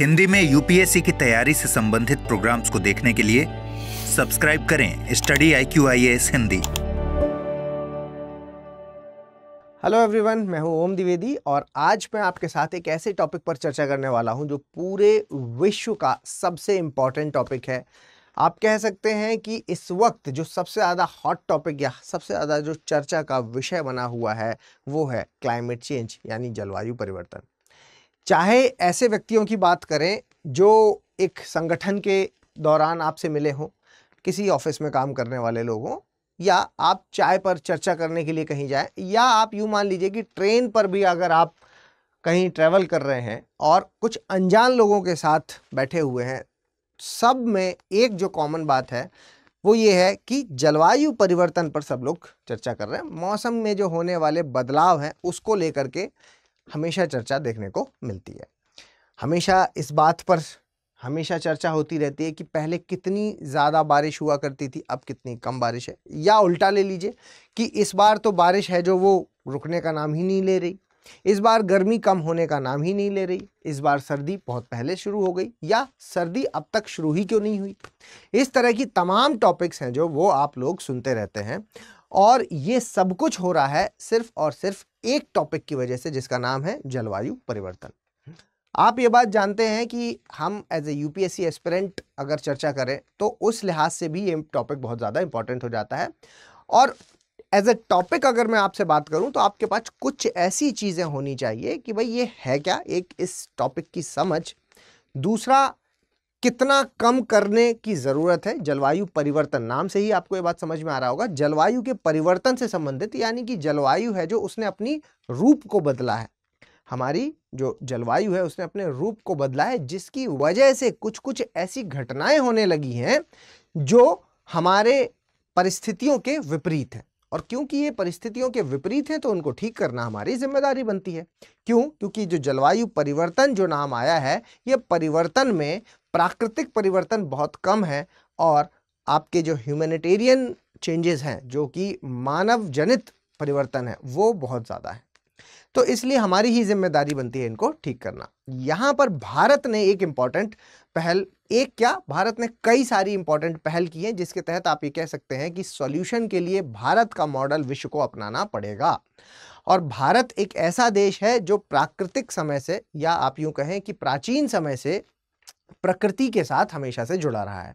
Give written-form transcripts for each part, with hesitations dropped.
हिंदी में यूपीएससी की तैयारी से संबंधित प्रोग्राम्स को देखने के लिए सब्सक्राइब करें study IQ IAS Hindi. Hello everyone, मैं हूं ओम द्विवेदी और आज मैं आपके साथ एक ऐसे टॉपिक पर चर्चा करने वाला हूं जो पूरे विश्व का सबसे इम्पॉर्टेंट टॉपिक है। आप कह सकते हैं कि इस वक्त जो सबसे ज़्यादा हॉट टॉपिक या सबसे ज़्यादा जो चर्चा का विषय बना हुआ है वो है क्लाइमेट चेंज यानी जलवायु परिवर्तन। चाहे ऐसे व्यक्तियों की बात करें जो एक संगठन के दौरान आपसे मिले हों, किसी ऑफिस में काम करने वाले लोग हों, या आप चाय पर चर्चा करने के लिए कहीं जाएं, या आप यूँ मान लीजिए कि ट्रेन पर भी अगर आप कहीं ट्रैवल कर रहे हैं और कुछ अनजान लोगों के साथ बैठे हुए हैं, सब में एक जो कॉमन बात है वो ये है कि जलवायु परिवर्तन पर सब लोग चर्चा कर रहे हैं। मौसम में जो होने वाले बदलाव हैं उसको लेकर के हमेशा चर्चा देखने को मिलती है। हमेशा इस बात पर हमेशा चर्चा होती रहती है कि पहले कितनी ज़्यादा बारिश हुआ करती थी, अब कितनी कम बारिश है। या उल्टा ले लीजिए कि इस बार तो बारिश है जो वो रुकने का नाम ही नहीं ले रही, इस बार गर्मी कम होने का नाम ही नहीं ले रही, इस बार सर्दी बहुत पहले शुरू हो गई, या सर्दी अब तक शुरू ही क्यों नहीं हुई। इस तरह की तमाम टॉपिक्स हैं जो वो आप लोग सुनते रहते हैं, और ये सब कुछ हो रहा है सिर्फ और सिर्फ एक टॉपिक की वजह से जिसका नाम है जलवायु परिवर्तन। आप ये बात जानते हैं कि हम एज ए यूपीएससी एस्पिरेंट अगर चर्चा करें तो उस लिहाज से भी ये टॉपिक बहुत ज़्यादा इंपॉर्टेंट हो जाता है। और एज ए टॉपिक अगर मैं आपसे बात करूं तो आपके पास कुछ ऐसी चीज़ें होनी चाहिए कि भाई ये है क्या, एक इस टॉपिक की समझ, दूसरा कितना कम करने की ज़रूरत है। जलवायु परिवर्तन नाम से ही आपको ये बात समझ में आ रहा होगा, जलवायु के परिवर्तन से संबंधित, यानी कि जलवायु है जो उसने अपनी रूप को बदला है। हमारी जो जलवायु है उसने अपने रूप को बदला है, जिसकी वजह से कुछ कुछ ऐसी घटनाएं होने लगी हैं जो हमारे परिस्थितियों के विपरीत हैं। और क्योंकि ये परिस्थितियों के विपरीत हैं तो उनको ठीक करना हमारी जिम्मेदारी बनती है। क्यों? क्योंकि जो जलवायु परिवर्तन जो नाम आया है, ये परिवर्तन में प्राकृतिक परिवर्तन बहुत कम है और आपके जो ह्यूमैनिटेरियन चेंजेस हैं, जो कि मानव जनित परिवर्तन है, वो बहुत ज़्यादा है। तो इसलिए हमारी ही जिम्मेदारी बनती है इनको ठीक करना। यहाँ पर भारत ने एक इम्पॉर्टेंट पहल, एक क्या, भारत ने कई सारी इंपॉर्टेंट पहल की है जिसके तहत आप ये कह सकते हैं कि सॉल्यूशन के लिए भारत का मॉडल विश्व को अपनाना पड़ेगा। और भारत एक ऐसा देश है जो प्राकृतिक समय से, या आप यूं कहें कि प्राचीन समय से प्रकृति के साथ हमेशा से जुड़ा रहा है।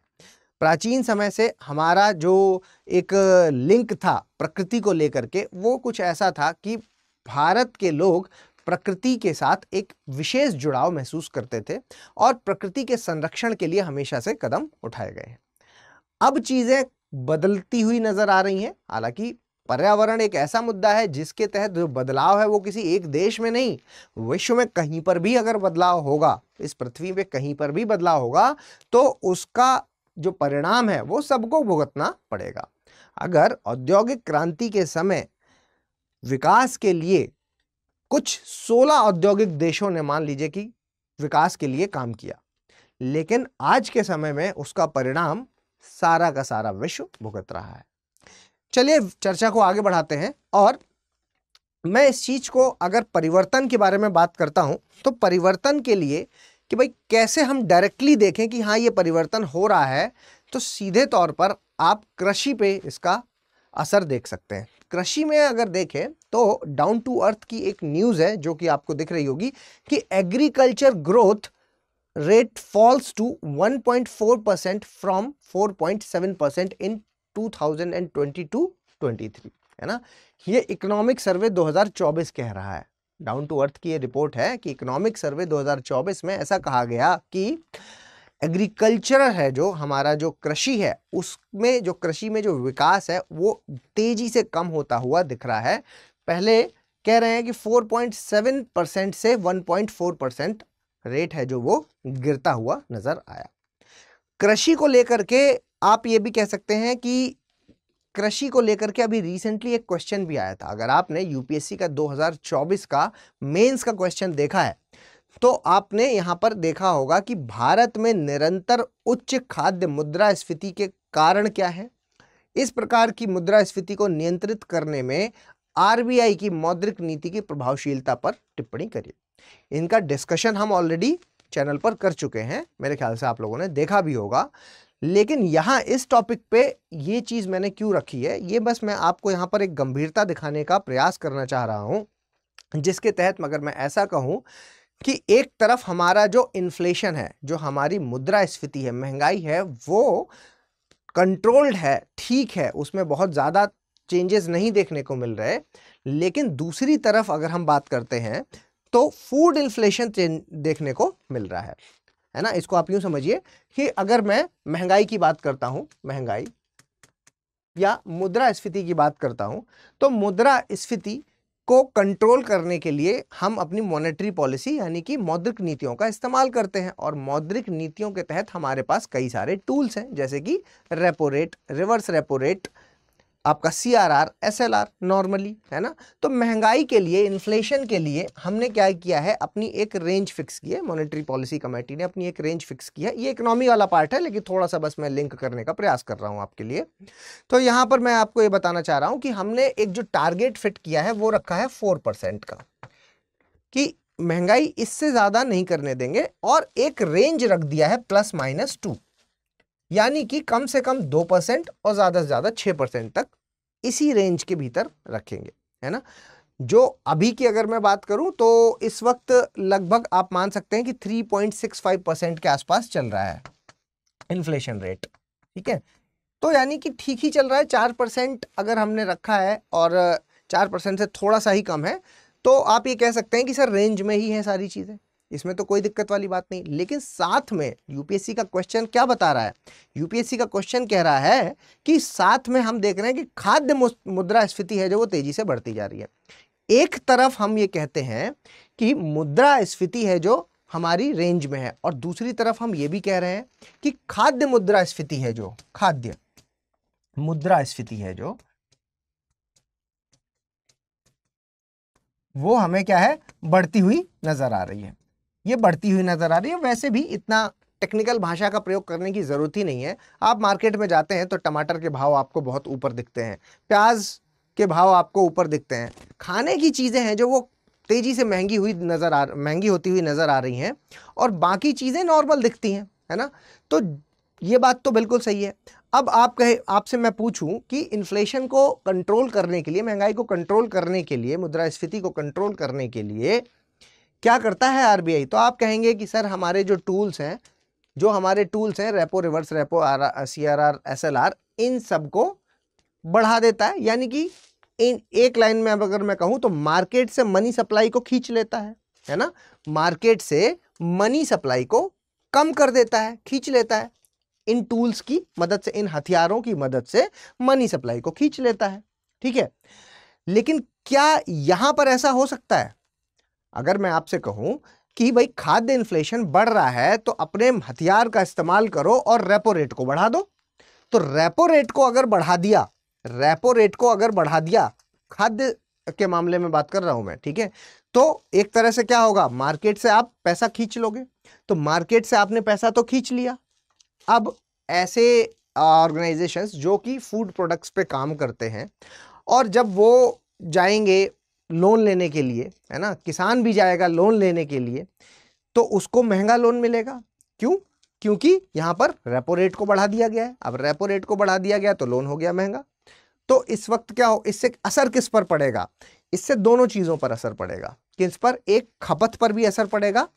प्राचीन समय से हमारा जो एक लिंक था प्रकृति को लेकर के, वो कुछ ऐसा था कि भारत के लोग प्रकृति के साथ एक विशेष जुड़ाव महसूस करते थे और प्रकृति के संरक्षण के लिए हमेशा से कदम उठाए गए हैं। अब चीजें बदलती हुई नजर आ रही हैं। हालांकि पर्यावरण एक ऐसा मुद्दा है जिसके तहत जो बदलाव है वो किसी एक देश में नहीं, विश्व में कहीं पर भी अगर बदलाव होगा, इस पृथ्वी पे कहीं पर भी बदलाव होगा तो उसका जो परिणाम है वो सबको भुगतना पड़ेगा। अगर औद्योगिक क्रांति के समय विकास के लिए कुछ 16 औद्योगिक देशों ने मान लीजिए कि विकास के लिए काम किया, लेकिन आज के समय में उसका परिणाम सारा का सारा विश्व भुगत रहा है। चलिए चर्चा को आगे बढ़ाते हैं। और मैं इस चीज को अगर परिवर्तन के बारे में बात करता हूं तो परिवर्तन के लिए कि भाई कैसे हम डायरेक्टली देखें कि हाँ ये परिवर्तन हो रहा है, तो सीधे तौर पर आप कृषि पे इसका असर देख सकते हैं। कृषि में अगर देखें तो डाउन टू अर्थ की एक न्यूज़ है जो कि आपको दिख रही होगी कि agriculture growth rate falls to 1.4% from 4.7% in 2022-23, है ना। ये इकोनॉमिक सर्वे 2024 कह रहा है। डाउन टू अर्थ की ये रिपोर्ट है कि इकोनॉमिक सर्वे 2024 में ऐसा कहा गया कि एग्रीकल्चर है जो हमारा जो कृषि है, उसमें जो कृषि में जो विकास है वो तेजी से कम होता हुआ दिख रहा है। पहले कह रहे हैं कि 4.7% से 1.4% रेट है जो वो गिरता हुआ नजर आया। कृषि को लेकर के आप ये भी कह सकते हैं कि कृषि को लेकर के अभी रिसेंटली एक क्वेश्चन भी आया था। अगर आपने यूपीएससी का 2024 का मेंस का क्वेश्चन देखा है तो आपने यहां पर देखा होगा कि भारत में निरंतर उच्च खाद्य मुद्रास्फीति के कारण क्या है। इस प्रकार की मुद्रास्फीति को नियंत्रित करने में आरबीआई की मौद्रिक नीति की प्रभावशीलता पर टिप्पणी करिए। इनका डिस्कशन हम ऑलरेडी चैनल पर कर चुके हैं, मेरे ख्याल से आप लोगों ने देखा भी होगा। लेकिन यहाँ इस टॉपिक पे ये चीज़ मैंने क्यों रखी है, ये बस मैं आपको यहाँ पर एक गंभीरता दिखाने का प्रयास करना चाह रहा हूँ, जिसके तहत मगर मैं ऐसा कहूँ कि एक तरफ हमारा जो इन्फ्लेशन है, जो हमारी मुद्रास्फीति है, महंगाई है, वो कंट्रोल्ड है, ठीक है, उसमें बहुत ज़्यादा चेंजेस नहीं देखने को मिल रहे। लेकिन दूसरी तरफ अगर हम बात करते हैं तो फूड इन्फ्लेशन देखने को मिल रहा है ना। इसको आप यूं समझिए कि अगर मैं महंगाई की बात करता हूं, महंगाई या मुद्रास्फीति की बात करता हूं, तो मुद्रास्फीति को कंट्रोल करने के लिए हम अपनी मॉनेटरी पॉलिसी यानी कि मौद्रिक नीतियों का इस्तेमाल करते हैं। और मौद्रिक नीतियों के तहत हमारे पास कई सारे टूल्स हैं, जैसे कि repo rate, reverse repo rate, आपका CRR, SLR नॉर्मली, है ना। तो महंगाई के लिए, इन्फ्लेशन के लिए हमने क्या किया है, अपनी एक रेंज फिक्स की है। मॉनेटरी पॉलिसी कमेटी ने अपनी एक रेंज फिक्स की है। ये इकोनॉमी वाला पार्ट है, लेकिन थोड़ा सा बस मैं लिंक करने का प्रयास कर रहा हूं आपके लिए। तो यहां पर मैं आपको ये बताना चाह रहा हूं कि हमने एक जो टारगेट फिट किया है वो रखा है 4% का, कि महंगाई इससे ज्यादा नहीं करने देंगे, और एक रेंज रख दिया है +-2, यानी कि कम से कम 2% और ज्यादा से ज्यादा 6% तक इसी रेंज के भीतर रखेंगे, है ना। जो अभी की अगर मैं बात करूं तो इस वक्त लगभग आप मान सकते हैं कि 3.65% के आसपास चल रहा है इन्फ्लेशन रेट, ठीक है। तो यानी कि ठीक ही चल रहा है। 4% अगर हमने रखा है और 4% से थोड़ा सा ही कम है, तो आप ये कह सकते हैं कि सर रेंज में ही है सारी चीजें, इसमें तो कोई दिक्कत वाली बात नहीं। लेकिन साथ में यूपीएससी का क्वेश्चन क्या बता रहा है, यूपीएससी का क्वेश्चन कह रहा है कि साथ में हम देख रहे हैं कि खाद्य मुद्रास्फीति है जो वो तेजी से बढ़ती जा रही है। एक तरफ हम ये कहते हैं कि मुद्रास्फीति है जो हमारी रेंज में है, और दूसरी तरफ हम ये भी कह रहे हैं कि खाद्य मुद्रास्फीति है जो, खाद्य मुद्रास्फीति है जो, वो हमें क्या है, बढ़ती हुई नजर आ रही है। ये बढ़ती हुई नजर आ रही है। वैसे भी इतना टेक्निकल भाषा का प्रयोग करने की जरूरत ही नहीं है। आप मार्केट में जाते हैं तो टमाटर के भाव आपको बहुत ऊपर दिखते हैं, प्याज के भाव आपको ऊपर दिखते हैं। खाने की चीजें हैं जो वो तेजी से महंगी होती हुई नजर आ रही हैं, और बाकी चीजें नॉर्मल दिखती हैं, है ना। तो ये बात तो बिल्कुल सही है। अब आपसे मैं पूछूं कि इन्फ्लेशन को कंट्रोल करने के लिए, महंगाई को कंट्रोल करने के लिए, मुद्रास्फीति को कंट्रोल करने के लिए क्या करता है आरबीआई, तो आप कहेंगे कि सर हमारे जो टूल्स हैं, repo, reverse repo, CRR, SLR, इन सबको बढ़ा देता है। यानी कि इन एक लाइन में अगर मैं कहूं तो मार्केट से मनी सप्लाई को खींच लेता है ना। मार्केट से मनी सप्लाई को कम कर देता है, खींच लेता है। इन टूल्स की मदद से, इन हथियारों की मदद से मनी सप्लाई को खींच लेता है, ठीक है। लेकिन क्या यहां पर ऐसा हो सकता है? अगर मैं आपसे कहूं कि भाई खाद्य इन्फ्लेशन बढ़ रहा है तो अपने हथियार का इस्तेमाल करो और रेपो रेट को बढ़ा दो, तो रेपो रेट को अगर बढ़ा दिया, खाद्य के मामले में बात कर रहा हूं मैं, ठीक है, तो एक तरह से क्या होगा, मार्केट से आप पैसा खींच लोगे। तो मार्केट से आपने पैसा तो खींच लिया। अब ऐसे ऑर्गेनाइजेशंस जो कि फूड प्रोडक्ट्स पे काम करते हैं, और जब वो जाएंगे लोन लेने के लिए, है ना, किसान भी जाएगा लोन लेने के लिए, तो उसको महंगा लोन मिलेगा। क्यों? क्योंकि यहां पर रेपो रेट को बढ़ा दिया गया है। अब रेपो रेट को बढ़ा दिया गया तो लोन हो गया महंगा। तो इस वक्त क्या हो, इससे असर किस पर पड़ेगा? इससे दोनों चीजों पर असर पड़ेगा। किस पर? एक खपत पर भी असर पड़ेगा,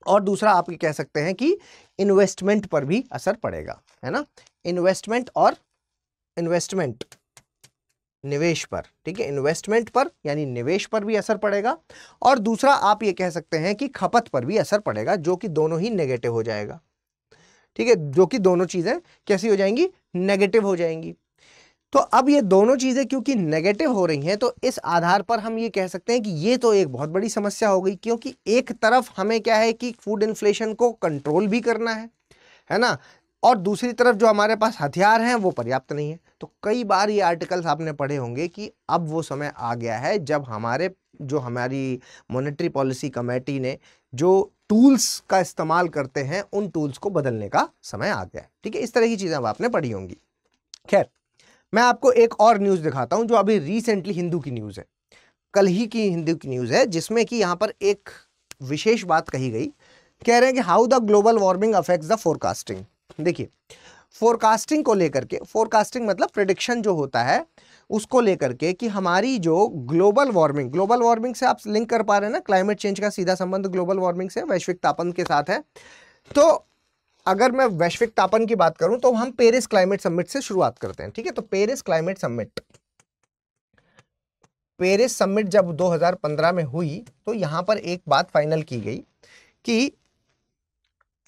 और दूसरा आप ये कह सकते हैं कि इन्वेस्टमेंट पर भी असर पड़ेगा, है ना। इन्वेस्टमेंट निवेश पर, ठीक है, इन्वेस्टमेंट पर यानी निवेश पर भी असर पड़ेगा, और दूसरा आप ये कह सकते हैं कि खपत पर भी असर पड़ेगा, जो कि दोनों ही नेगेटिव हो जाएगा, ठीक है, जो कि दोनों चीजें कैसी हो जाएंगी, नेगेटिव हो जाएंगी। तो अब ये दोनों चीजें क्योंकि नेगेटिव हो रही हैं, तो इस आधार पर हम ये कह सकते हैं कि ये तो एक बहुत बड़ी समस्या हो गई, क्योंकि एक तरफ हमें क्या है कि फूड इन्फ्लेशन को कंट्रोल भी करना है ना, और दूसरी तरफ जो हमारे पास हथियार हैं वो पर्याप्त नहीं है। तो कई बार ये आर्टिकल्स आपने पढ़े होंगे कि अब वो समय आ गया है जब हमारी मॉनेटरी पॉलिसी कमेटी ने जो टूल्स का इस्तेमाल करते हैं, उन टूल्स को बदलने का समय आ गया है, ठीक है। इस तरह की चीजें अब आपने पढ़ी होंगी। खैर, मैं आपको एक और न्यूज दिखाता हूं जो अभी रिसेंटली हिंदू की न्यूज है, कल ही की हिंदू की न्यूज है, जिसमें कि यहां पर एक विशेष बात कही गई कह रहे हैं कि how the global warming affects the forecasting. देखिए, फोरकास्टिंग को लेकर के, फोरकास्टिंग मतलब प्रेडिक्शन जो होता है उसको लेकर के, कि हमारी जो ग्लोबल वार्मिंग से आप लिंक कर पा रहे हैं ना, क्लाइमेट चेंज का सीधा संबंध ग्लोबल वार्मिंग से, वैश्विक तापन के साथ है। तो अगर मैं वैश्विक तापन की बात करूं तो हम पेरिस क्लाइमेट समिट से शुरुआत करते हैं, ठीक है। तो पेरिस समिट जब 2015 में हुई तो यहां पर एक बात फाइनल की गई कि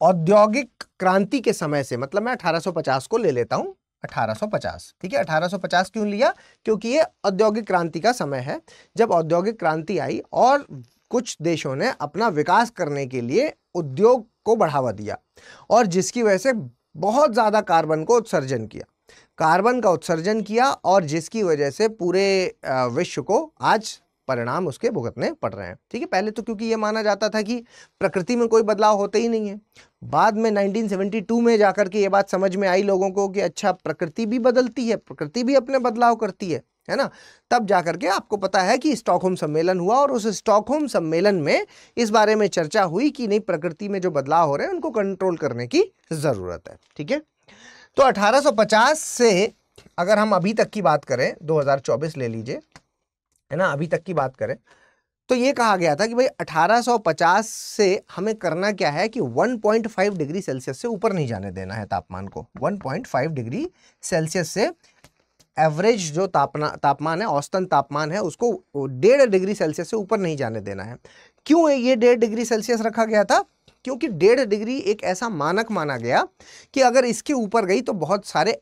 औद्योगिक क्रांति के समय से, मतलब मैं 1850 को ले लेता हूं, 1850, ठीक है। 1850 क्यों लिया? क्योंकि ये औद्योगिक क्रांति का समय है, जब औद्योगिक क्रांति आई और कुछ देशों ने अपना विकास करने के लिए उद्योग को बढ़ावा दिया, और जिसकी वजह से बहुत ज्यादा कार्बन का उत्सर्जन किया, और जिसकी वजह से पूरे विश्व को आज परिणाम उसके भुगतने पड़ रहे हैं, ठीक है। पहले तो क्योंकि ये माना जाता था कि प्रकृति में कोई बदलाव होते ही नहीं है, बाद में 1972 में जाकर के ये बात समझ में आई लोगों को कि अच्छा, प्रकृति भी बदलती है, प्रकृति भी अपने बदलाव करती है ना। तब जाकर के आपको पता है कि स्टॉकहोम सम्मेलन हुआ, और उस स्टॉकहोम सम्मेलन में इस बारे में चर्चा हुई कि नहीं, प्रकृति में जो बदलाव हो रहे हैं उनको कंट्रोल करने की जरूरत है, ठीक है। तो 1850 से अगर हम अभी तक की बात करें, 2024 ले लीजिए, है ना, अभी तक की बात करें, तो ये कहा गया था कि भाई 1850 से हमें करना क्या है कि 1.5 डिग्री सेल्सियस से ऊपर नहीं जाने देना है तापमान को। 1.5 डिग्री सेल्सियस से एवरेज जो तापमान है, औसतन तापमान है, उसको 1.5 डिग्री सेल्सियस से ऊपर नहीं जाने देना है। क्यों है ये 1.5 डिग्री सेल्सियस रखा गया था? क्योंकि 1.5 डिग्री एक ऐसा मानक माना गया कि अगर इसके ऊपर गई तो बहुत सारे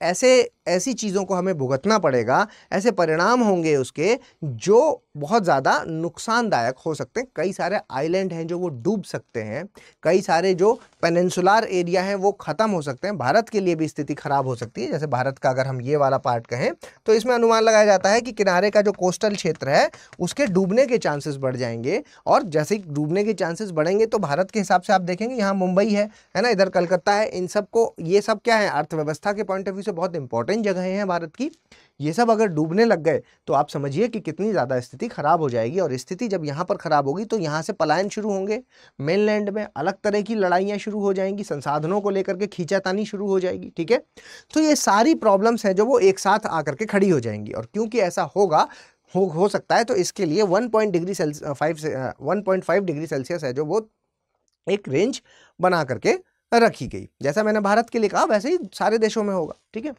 ऐसी चीज़ों को हमें भुगतना पड़ेगा, ऐसे परिणाम होंगे उसके जो बहुत ज़्यादा नुकसानदायक हो सकते हैं। कई सारे आइलैंड हैं जो वो डूब सकते हैं, कई सारे जो पेनिनसुलर एरिया हैं वो ख़त्म हो सकते हैं, भारत के लिए भी स्थिति खराब हो सकती है। जैसे भारत का अगर हम ये वाला पार्ट कहें तो इसमें अनुमान लगाया जाता है कि किनारे का जो कोस्टल क्षेत्र है उसके डूबने के चांसेस बढ़ जाएंगे, और जैसे ही डूबने के चांसेस बढ़ेंगे तो भारत के हिसाब से आप देखेंगे यहाँ मुंबई है ना, इधर कलकत्ता है, इन सबको, ये सब क्या है, अर्थव्यवस्था के पॉइंट ऑफ व्यू से बहुत इंपॉर्टेंट जगह हैं भारत की। ये सब अगर डूबने लग गए तो आप समझिए कि कितनी ज़्यादा स्थिति खराब हो जाएगी, और स्थिति जब यहाँ पर खराब होगी तो यहाँ से पलायन शुरू होंगे, मेनलैंड में अलग तरह की लड़ाइयाँ शुरू हो जाएंगी, संसाधनों को लेकर के खींचातानी शुरू हो जाएगी, ठीक है। तो ये सारी प्रॉब्लम्स हैं जो वो एक साथ आकर के खड़ी हो जाएंगी, और क्योंकि ऐसा होगा, हो सकता है, तो इसके लिए 1.5 डिग्री सेल्सियस है जो वो एक रेंज बना करके रखी गई। जैसा मैंने भारत के लिए कहा वैसे ही सारे देशों में होगा, ठीक है।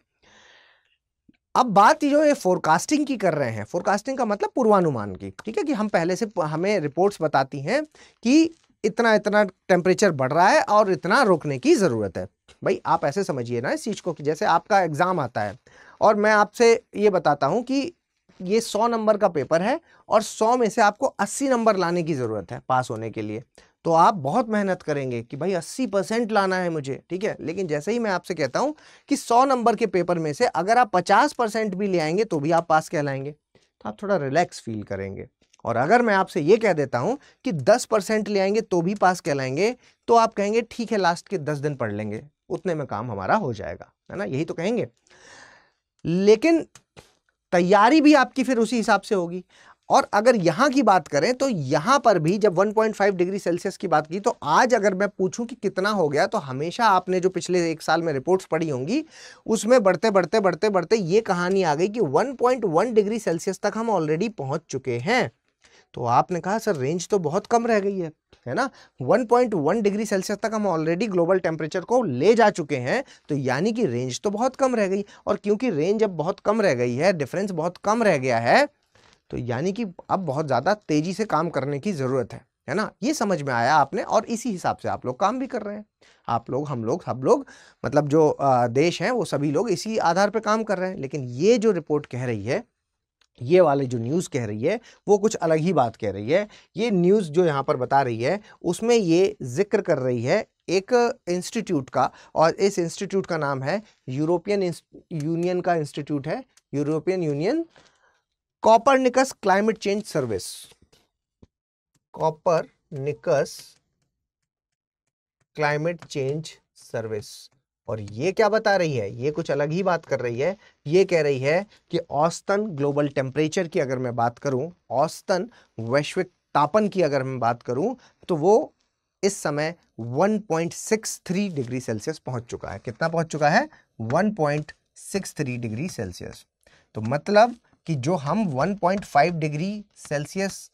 अब बात जो ये फोरकास्टिंग की कर रहे हैं, फोरकास्टिंग का मतलब पूर्वानुमान की, ठीक है, कि हम पहले से, हमें रिपोर्ट्स बताती हैं कि इतना इतना टेम्परेचर बढ़ रहा है और इतना रोकने की ज़रूरत है। भाई आप ऐसे समझिए ना इस चीज़ को कि जैसे आपका एग्ज़ाम आता है और मैं आपसे ये बताता हूँ कि ये 100 नंबर का पेपर है और 100 में से आपको 80 नंबर लाने की ज़रूरत है पास होने के लिए, तो आप बहुत मेहनत करेंगे कि भाई 80% लाना है मुझे, ठीक है। लेकिन जैसे ही मैं आपसे कहता हूं कि 100 नंबर के पेपर में से अगर आप 50% भी ले आएंगे तो भी आप पास कहलाएंगे, तो आप थोड़ा रिलैक्स फील करेंगे। और अगर मैं आपसे ये कह देता हूं कि 10% ले आएंगे तो भी पास कहलाएंगे, तो आप कहेंगे ठीक है, लास्ट के 10 दिन पढ़ लेंगे, उतने में काम हमारा हो जाएगा, है ना, यही तो कहेंगे। लेकिन तैयारी भी आपकी फिर उसी हिसाब से होगी। और अगर यहां की बात करें तो यहां पर भी जब 1.5 डिग्री सेल्सियस की बात की, तो आज अगर मैं पूछूं कि कितना हो गया, तो हमेशा आपने जो पिछले 1 साल में रिपोर्ट्स पढ़ी होंगी उसमें बढ़ते बढ़ते बढ़ते बढ़ते ये कहानी आ गई कि 1.1 डिग्री सेल्सियस तक हम ऑलरेडी पहुंच चुके हैं। तो आपने कहा सर रेंज तो बहुत कम रह गई है ना, 1.1 डिग्री सेल्सियस तक हम ऑलरेडी ग्लोबल टेम्परेचर को ले जा चुके हैं, तो यानी कि रेंज तो बहुत कम रह गई। और क्योंकि रेंज अब बहुत कम रह गई है, डिफरेंस बहुत कम रह गया है, तो यानी कि अब बहुत ज़्यादा तेजी से काम करने की ज़रूरत है ना, ये समझ में आया आपने, और इसी हिसाब से आप लोग काम भी कर रहे हैं। आप लोग, हम लोग, सब लोग, मतलब जो देश हैं वो सभी लोग इसी आधार पर काम कर रहे हैं। लेकिन ये जो रिपोर्ट कह रही है, ये वाले जो न्यूज़ कह रही है वो कुछ अलग ही बात कह रही है। ये न्यूज़ जो यहाँ पर बता रही है उसमें ये जिक्र कर रही है एक इंस्टीट्यूट का, और इस इंस्टीट्यूट का नाम है यूरोपियन यूनियन का इंस्टीट्यूट है, European union Copernicus climate change service, Copernicus climate change service. और ये क्या बता रही है, ये कुछ अलग ही बात कर रही है। ये कह रही है कि औसतन ग्लोबल टेम्परेचर की अगर मैं बात करूं, औसतन वैश्विक तापन की अगर मैं बात करूं, तो वो इस समय 1.63 डिग्री सेल्सियस पहुंच चुका है। कितना पहुंच चुका है? 1.63 डिग्री सेल्सियस। तो मतलब कि जो हम 1.5 डिग्री सेल्सियस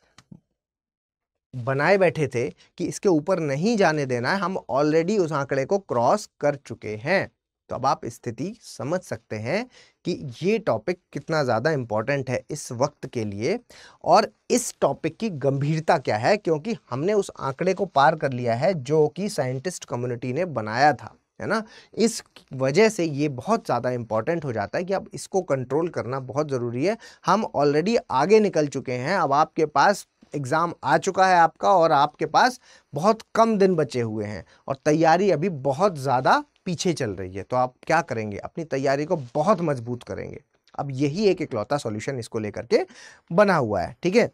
बनाए बैठे थे कि इसके ऊपर नहीं जाने देना है, हम ऑलरेडी उस आंकड़े को क्रॉस कर चुके हैं। तो अब आप स्थिति समझ सकते हैं कि ये टॉपिक कितना ज़्यादा इम्पॉर्टेंट है इस वक्त के लिए, और इस टॉपिक की गंभीरता क्या है, क्योंकि हमने उस आंकड़े को पार कर लिया है जो कि साइंटिस्ट कम्युनिटी ने बनाया था, है ना। इस वजह से ये बहुत ज़्यादा इम्पॉर्टेंट हो जाता है कि अब इसको कंट्रोल करना बहुत ज़रूरी है। हम ऑलरेडी आगे निकल चुके हैं, अब आपके पास एग्ज़ाम आ चुका है आपका, और आपके पास बहुत कम दिन बचे हुए हैं और तैयारी अभी बहुत ज़्यादा पीछे चल रही है। तो आप क्या करेंगे? अपनी तैयारी को बहुत मजबूत करेंगे। अब यही एक इकलौता सॉल्यूशन इसको लेकर के बना हुआ है, ठीक है।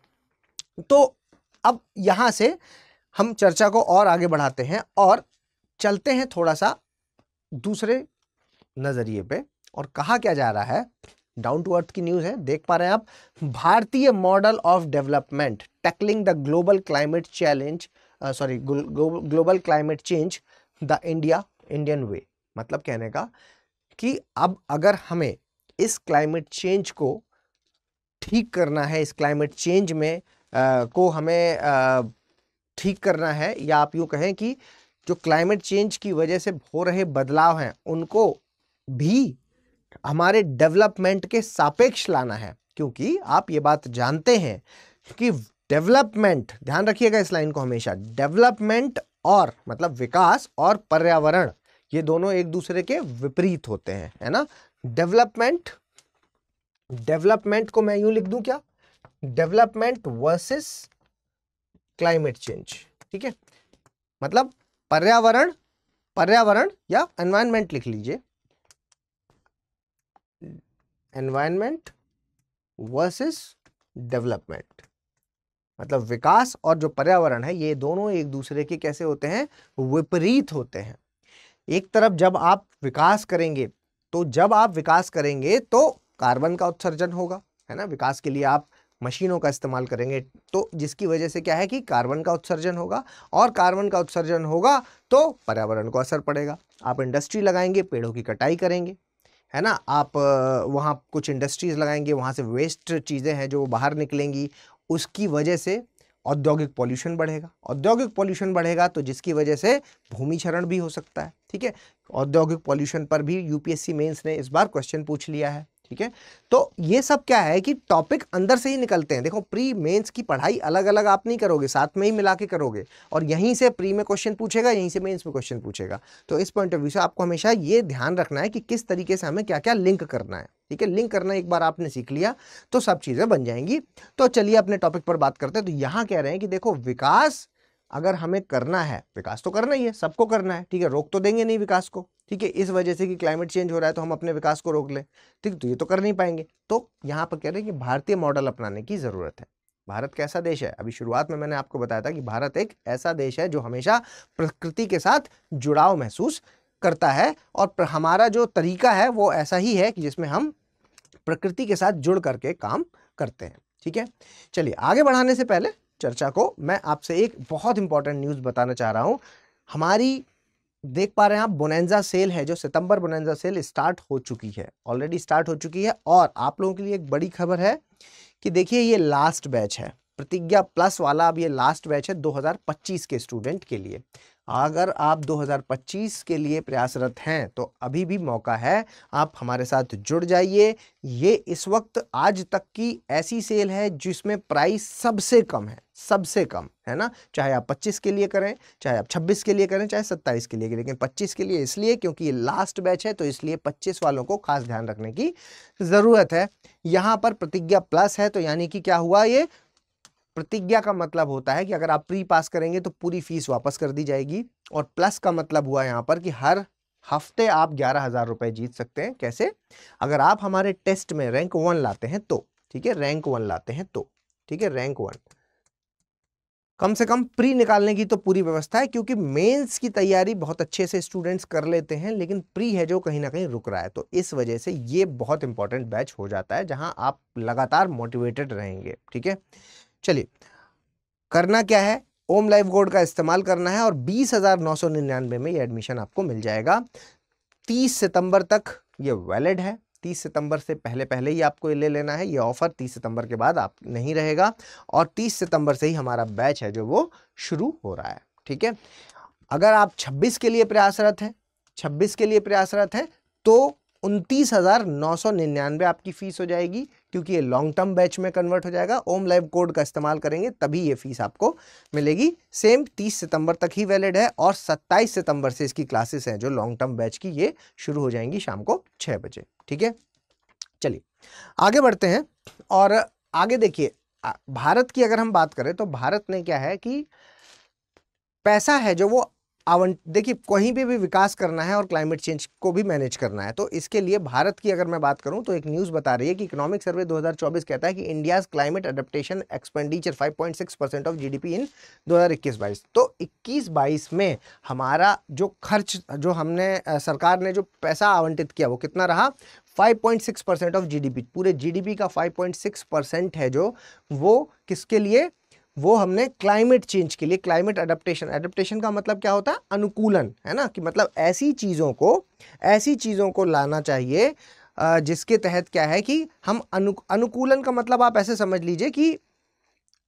तो अब यहां से हम चर्चा को और आगे बढ़ाते हैं और चलते हैं थोड़ा सा दूसरे नजरिए पे। और कहा क्या जा रहा है, डाउन टू अर्थ की न्यूज है, देख पा रहे हैं आप। भारतीय model of development tackling the global climate challenge, global climate change the Indian way. मतलब कहने का कि अब अगर हमें इस क्लाइमेट चेंज को ठीक करना है, इस क्लाइमेट चेंज में को हमें ठीक करना है, या आप यूँ कहें कि जो क्लाइमेट चेंज की वजह से हो रहे बदलाव हैं उनको भी हमारे डेवलपमेंट के सापेक्ष लाना है। क्योंकि आप ये बात जानते हैं कि डेवलपमेंट, ध्यान रखिएगा इस लाइन को हमेशा, डेवलपमेंट और मतलब विकास और पर्यावरण ये दोनों एक दूसरे के विपरीत होते हैं, है ना। डेवलपमेंट को मैं यूं लिख दूं क्या, डेवलपमेंट वर्सेस क्लाइमेट चेंज, ठीक है। मतलब पर्यावरण या एनवायरनमेंट लिख लीजिए, एनवायरनमेंट वर्सेस डेवलपमेंट। मतलब विकास और जो पर्यावरण है ये दोनों एक दूसरे के कैसे होते हैं, विपरीत होते हैं। एक तरफ जब आप विकास करेंगे तो कार्बन का उत्सर्जन होगा, है ना। विकास के लिए आप मशीनों का इस्तेमाल करेंगे तो जिसकी वजह से क्या है कि कार्बन का उत्सर्जन होगा, और कार्बन का उत्सर्जन होगा तो पर्यावरण को असर पड़ेगा। आप इंडस्ट्री लगाएंगे, पेड़ों की कटाई करेंगे, है ना। आप वहाँ कुछ इंडस्ट्रीज लगाएंगे, वहाँ से वेस्ट चीज़ें हैं जो बाहर निकलेंगी, उसकी वजह से औद्योगिक पॉल्यूशन बढ़ेगा। औद्योगिक पॉल्यूशन बढ़ेगा तो जिसकी वजह से भूमि क्षरण भी हो सकता है, ठीक है। औद्योगिक पॉल्यूशन पर भी यूपीएससी मेंस ने इस बार क्वेश्चन पूछ लिया है, ठीक है। तो ये सब क्या है कि टॉपिक अंदर से ही निकलते हैं। देखो, प्री मेंस की पढ़ाई अलग अलग आप नहीं करोगे, साथ में ही मिला के करोगे, और यहीं से प्री में क्वेश्चन पूछेगा, यहीं से मेंस में क्वेश्चन पूछेगा। तो इस पॉइंट ऑफ व्यू से आपको हमेशा ये ध्यान रखना है कि किस तरीके से हमें क्या क्या लिंक करना है, ठीक है। लिंक करना एक बार आपने सीख लिया तो सब चीजें बन जाएंगी। तो चलिए अपने टॉपिक पर बात करते हैं। तो यहां कह रहे हैं कि देखो, विकास अगर हमें करना है, विकास तो करना ही है, सबको करना है, ठीक है। रोक तो देंगे नहीं विकास को, ठीक है। इस वजह से कि क्लाइमेट चेंज हो रहा है तो हम अपने विकास को रोक लें, ठीक, तो ये तो कर नहीं पाएंगे। तो यहाँ पर कह रहे हैं कि भारतीय मॉडल अपनाने की जरूरत है। भारत कैसा देश है? अभी शुरुआत में मैंने आपको बताया था कि भारत एक ऐसा देश है जो हमेशा प्रकृति के साथ जुड़ाव महसूस करता है, और हमारा जो तरीका है वो ऐसा ही है कि जिसमें हम प्रकृति के साथ जुड़ करके काम करते हैं, ठीक है। चलिए आगे बढ़ाने से पहले चर्चा को मैं आपसे एक बहुत इंपॉर्टेंट न्यूज़ बताना चाह रहा हूं। हमारी देख पा रहे हैं आप, बोनेंजा सेल है जो सितंबर बोनेंजा सेल स्टार्ट हो चुकी है, ऑलरेडी स्टार्ट हो चुकी है। और आप लोगों के लिए एक बड़ी खबर है कि देखिए ये लास्ट बैच है, प्रतिज्ञा प्लस वाला। अब ये लास्ट बैच है 2025 के स्टूडेंट के लिए। अगर आप 2025 के लिए प्रयासरत हैं तो अभी भी मौका है, आप हमारे साथ जुड़ जाइए। ये इस वक्त आज तक की ऐसी सेल है जिसमें प्राइस सबसे कम है, सबसे कम, है ना। चाहे आप 25 के लिए करें, चाहे आप 26 के लिए करें, चाहे 27 के लिए करें, लेकिन 25 के लिए इसलिए क्योंकि ये लास्ट बैच है, तो इसलिए 25 वालों को खास ध्यान रखने की ज़रूरत है। यहाँ पर प्रतिज्ञा प्लस है, तो यानी कि क्या हुआ, ये प्रतिज्ञा का मतलब होता है कि अगर आप प्री पास करेंगे तो पूरी फीस वापस कर दी जाएगी, और प्लस का मतलब हुआ यहाँ पर कि हर हफ्ते आप 11,000 रुपए जीत सकते हैं। कैसे? अगर आप हमारे टेस्ट में रैंक 1 लाते हैं तो, ठीक है, रैंक 1 लाते हैं तो, ठीक है, रैंक 1। कम से कम प्री निकालने की तो पूरी व्यवस्था है, क्योंकि मेंस की तैयारी बहुत अच्छे से स्टूडेंट्स कर लेते हैं, लेकिन प्री है जो कहीं ना कहीं रुक रहा है। तो इस वजह से ये बहुत इंपॉर्टेंट बैच हो जाता है जहां आप लगातार मोटिवेटेड रहेंगे, ठीक है। चलिए, करना क्या है, ओम लाइफ कोड का इस्तेमाल करना है और 20,999 में ये एडमिशन आपको मिल जाएगा। 30 सितंबर तक ये वैलिड है। 30 सितंबर से पहले पहले ही आपको ये ले लेना है। ये ऑफर 30 सितंबर के बाद आप नहीं रहेगा और 30 सितंबर से ही हमारा बैच है जो वो शुरू हो रहा है। ठीक है, अगर आप 26 के लिए प्रयासरत हैं, 26 के लिए प्रयासरत हैं तो 29,999 आपकी फीस हो जाएगी, क्योंकि ये लॉन्ग टर्म बैच में कन्वर्ट हो जाएगा। ओम लाइव कोड का इस्तेमाल करेंगे तभी ये फीस आपको मिलेगी। सेम 30 सितंबर तक ही वैलिड है और 27 सितंबर से इसकी क्लासेस हैं जो लॉन्ग टर्म बैच की, ये शुरू हो जाएंगी शाम को 6 बजे। ठीक है, चलिए आगे बढ़ते हैं और आगे देखिए, भारत की अगर हम बात करें तो भारत ने क्या है कि पैसा है जो वो देखिए कहीं पे भी विकास करना है और क्लाइमेट चेंज को भी मैनेज करना है, तो इसके लिए भारत की अगर मैं बात करूं तो एक न्यूज़ बता रही है कि इकोनॉमिक सर्वे 2024 कहता है कि India's climate adaptation expenditure 5.6% of GDP in 2021-22। तो 21-22 में हमारा जो खर्च, जो हमने सरकार ने जो पैसा आवंटित किया वो कितना रहा, 5.6% ऑफ जीडीपी। पूरे जीडीपी का 5.6% है जो वो किसके लिए, वो हमने क्लाइमेट चेंज के लिए, क्लाइमेट अडेप्टेशन। अडेप्टेशन का मतलब क्या होता है, अनुकूलन, है ना, कि मतलब ऐसी चीज़ों को लाना चाहिए जिसके तहत क्या है कि हम अनुकूलन का मतलब आप ऐसे समझ लीजिए कि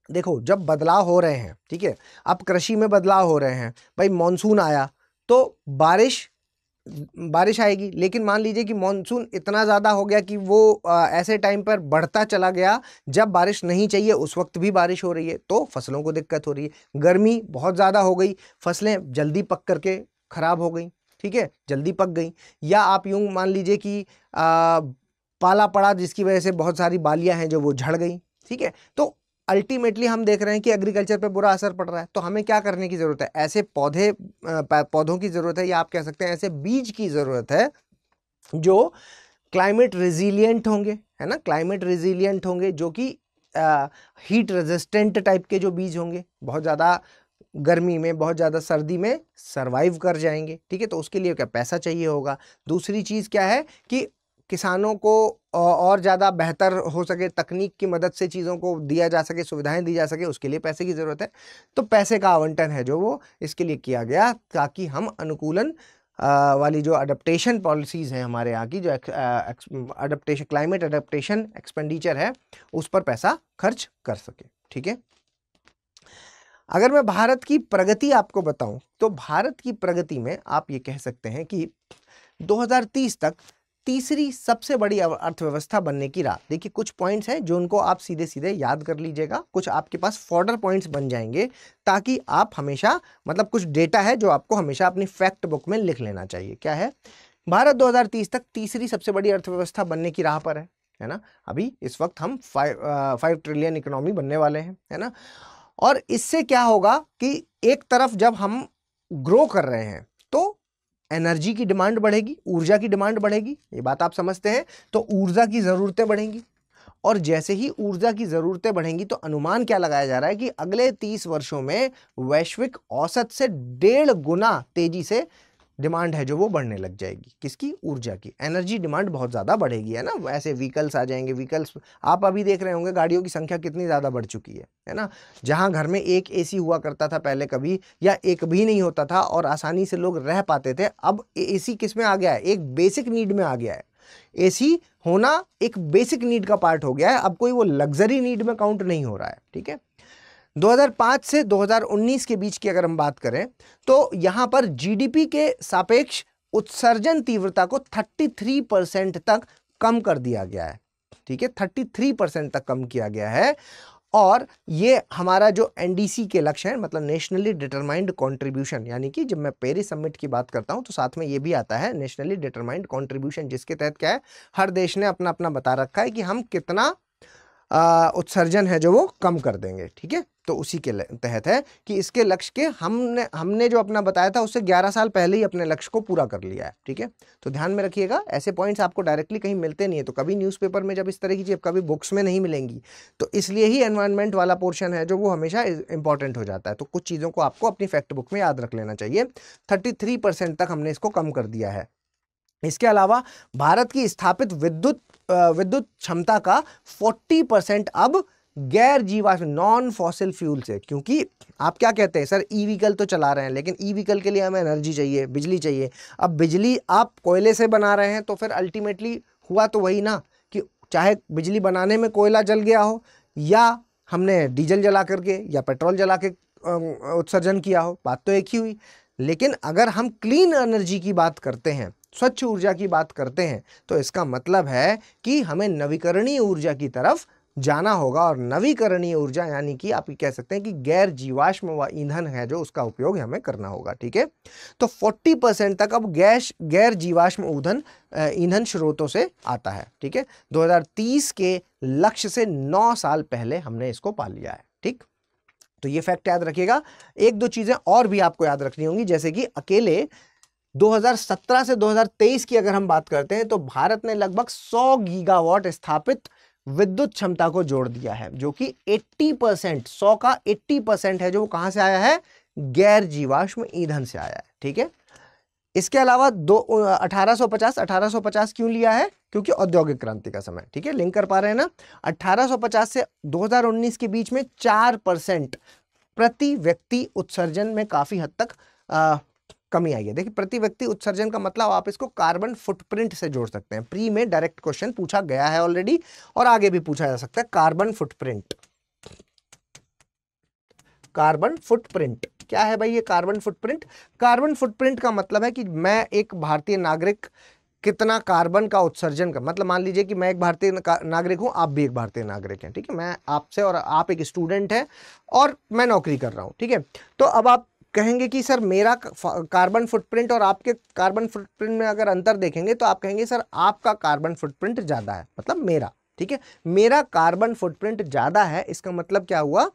देखो जब बदलाव हो रहे हैं, ठीक है, अब कृषि में बदलाव हो रहे हैं, भाई मॉनसून आया तो बारिश आएगी, लेकिन मान लीजिए कि मॉनसून इतना ज़्यादा हो गया कि वो ऐसे टाइम पर बढ़ता चला गया जब बारिश नहीं चाहिए, उस वक्त भी बारिश हो रही है तो फसलों को दिक्कत हो रही है। गर्मी बहुत ज़्यादा हो गई, फसलें जल्दी पक करके खराब हो गई, ठीक है, जल्दी पक गई। या आप यूँ मान लीजिए कि पाला पड़ा जिसकी वजह से बहुत सारी बालियाँ हैं जो वो झड़ गई, ठीक है। तो अल्टीमेटली हम देख रहे हैं कि एग्रीकल्चर पे बुरा असर पड़ रहा है, तो हमें क्या करने की ज़रूरत है, ऐसे पौधों की ज़रूरत है, या आप कह सकते हैं ऐसे बीज की ज़रूरत है जो क्लाइमेट रेजिलिएंट होंगे, है ना, क्लाइमेट रेजिलिएंट होंगे, जो कि हीट रेजिस्टेंट टाइप के जो बीज होंगे, बहुत ज़्यादा गर्मी में, बहुत ज़्यादा सर्दी में सर्वाइव कर जाएंगे, ठीक है। तो उसके लिए क्या पैसा चाहिए होगा। दूसरी चीज़ क्या है कि किसानों को और ज़्यादा बेहतर हो सके, तकनीक की मदद से चीज़ों को दिया जा सके, सुविधाएं दी जा सके, उसके लिए पैसे की ज़रूरत है। तो पैसे का आवंटन है जो वो इसके लिए किया गया ताकि हम अनुकूलन वाली जो अडेप्टेशन पॉलिसीज़ हैं हमारे यहाँ की, जो अडेप्टेशन, क्लाइमेट अडेप्टेशन एक्सपेंडिचर है, उस पर पैसा खर्च कर सके, ठीक है। अगर मैं भारत की प्रगति आपको बताऊं तो भारत की प्रगति में आप ये कह सकते हैं कि 2030 तक तीसरी सबसे बड़ी अर्थव्यवस्था बनने की राह। देखिए कुछ पॉइंट्स हैं जो उनको आप सीधे सीधे याद कर लीजिएगा, कुछ आपके पास फॉर्डर पॉइंट्स बन जाएंगे ताकि आप हमेशा, मतलब कुछ डेटा है जो आपको हमेशा अपनी फैक्ट बुक में लिख लेना चाहिए। क्या है, भारत 2030 तक तीसरी सबसे बड़ी अर्थव्यवस्था बनने की राह पर है ना। अभी इस वक्त हम 5 ट्रिलियन इकोनॉमी बनने वाले हैं, है ना। और इससे क्या होगा कि एक तरफ जब हम ग्रो कर रहे हैं तो एनर्जी की डिमांड बढ़ेगी, ऊर्जा की डिमांड बढ़ेगी, ये बात आप समझते हैं। तो ऊर्जा की ज़रूरतें बढ़ेंगी और जैसे ही ऊर्जा की ज़रूरतें बढ़ेंगी तो अनुमान क्या लगाया जा रहा है कि अगले 30 वर्षों में वैश्विक औसत से 1.5 गुना तेजी से डिमांड है जो वो बढ़ने लग जाएगी। किसकी, ऊर्जा की। एनर्जी डिमांड बहुत ज़्यादा बढ़ेगी, है ना। ऐसे व्हीकल्स आ जाएंगे, व्हीकल्स आप अभी देख रहे होंगे गाड़ियों की संख्या कितनी ज़्यादा बढ़ चुकी है ना। जहां घर में एक एसी हुआ करता था पहले कभी, या एक भी नहीं होता था और आसानी से लोग रह पाते थे, अब एसी किस में आ गया है, एक बेसिक नीड में आ गया है। एसी होना एक बेसिक नीड का पार्ट हो गया है, अब कोई वो लग्जरी नीड में काउंट नहीं हो रहा है, ठीक है। 2005 से 2019 के बीच की अगर हम बात करें तो यहां पर जीडीपी के सापेक्ष उत्सर्जन तीव्रता को 33% तक कम कर दिया गया है, ठीक है, 33% तक कम किया गया है। और ये हमारा जो एनडीसी के लक्ष्य है, मतलब नेशनली डिटरमाइंड कंट्रीब्यूशन, यानी कि जब मैं पेरिस समिट की बात करता हूं तो साथ में ये भी आता है नेशनली डिटरमाइंड कंट्रीब्यूशन, जिसके तहत क्या है, हर देश ने अपना अपना बता रखा है कि हम कितना उत्सर्जन है जो वो कम कर देंगे, ठीक है। तो उसी के तहत है कि इसके लक्ष्य के हमने जो अपना बताया था उससे 11 साल पहले ही अपने लक्ष्य को पूरा कर लिया है, ठीक है। तो ध्यान में रखिएगा, ऐसे पॉइंट्स आपको डायरेक्टली कहीं मिलते नहीं है, तो कभी न्यूज़पेपर में जब इस तरह की चीज़ कभी बुक्स में नहीं मिलेंगी, तो इसलिए ही एनवायरनमेंट वाला पोर्शन है जो वो हमेशा इंपॉर्टेंट हो जाता है। तो कुछ चीज़ों को आपको अपनी फैक्ट बुक में याद रख लेना चाहिए। 33% तक हमने इसको कम कर दिया है। इसके अलावा भारत की स्थापित विद्युत क्षमता का 40% अब गैर जीवाश्म नॉन फॉसिल फ्यूल से। क्योंकि आप क्या कहते हैं सर, ई व्हीकल तो चला रहे हैं, लेकिन ई व्हीकल के लिए हमें एनर्जी चाहिए, बिजली चाहिए। अब बिजली आप कोयले से बना रहे हैं तो फिर अल्टीमेटली हुआ तो वही ना, कि चाहे बिजली बनाने में कोयला जल गया हो, या हमने डीजल जला करके या पेट्रोल जला के उत्सर्जन किया हो, बात तो एक ही हुई। लेकिन अगर हम क्लीन एनर्जी की बात करते हैं, स्वच्छ ऊर्जा की बात करते हैं, तो इसका मतलब है कि हमें नवीकरणीय ऊर्जा की तरफ जाना होगा। और नवीकरणीय ऊर्जा यानी कि आप कह सकते हैं कि गैर जीवाश्म व ईंधन है जो उसका उपयोग हमें करना होगा। ठीक है, तो 40% तक अब गैर जीवाश्म ईंधन स्रोतों से आता है। ठीक है, 2030 के लक्ष्य से 9 साल पहले हमने इसको पा लिया है। ठीक, तो ये फैक्ट याद रखिएगा। एक दो चीजें और भी आपको याद रखनी होंगी, जैसे कि अकेले 2017 से 2023 की अगर हम बात करते हैं तो भारत ने लगभग 100 गीगावाट स्थापित विद्युत क्षमता को जोड़ दिया है, जो कि 80%, 100 का 80% है, जो कहां से आया है, गैर जीवाश्म ईंधन से आया है। ठीक है, इसके अलावा 1850 क्यों लिया है, क्योंकि औद्योगिक क्रांति का समय। ठीक है, लिंक कर पा रहे हैं ना। 1850 से 2019 के बीच में 4% प्रति व्यक्ति उत्सर्जन में काफी हद तक कमी आई है। देखिए, प्रति व्यक्ति उत्सर्जन का मतलब आप इसको कार्बन फुटप्रिंट से जोड़ सकते हैं। प्री में डायरेक्ट क्वेश्चन पूछा गया है ऑलरेडी, और आगे भी पूछा जा सकता है। कार्बन फुटप्रिंट, कार्बन फुटप्रिंट क्या है भाई? ये कार्बन फुटप्रिंट, कार्बन फुटप्रिंट का मतलब है कि मैं एक भारतीय नागरिक कितना कार्बन का उत्सर्जन का, मतलब मान लीजिए कि मैं एक भारतीय नागरिक हूं, आप भी एक भारतीय नागरिक हैं। ठीक है, मैं आपसे, और आप एक स्टूडेंट हैं और मैं नौकरी कर रहा हूं। ठीक है, तो अब आप कहेंगे कि सर मेरा कार्बन फुटप्रिंट और आपके कार्बन फुटप्रिंट में अगर अंतर देखेंगे तो आप कहेंगे सर आपका कार्बन फुटप्रिंट ज्यादा है, मतलब मेरा। ठीक है, मेरा कार्बन फुटप्रिंट ज्यादा है, इसका मतलब क्या हुआ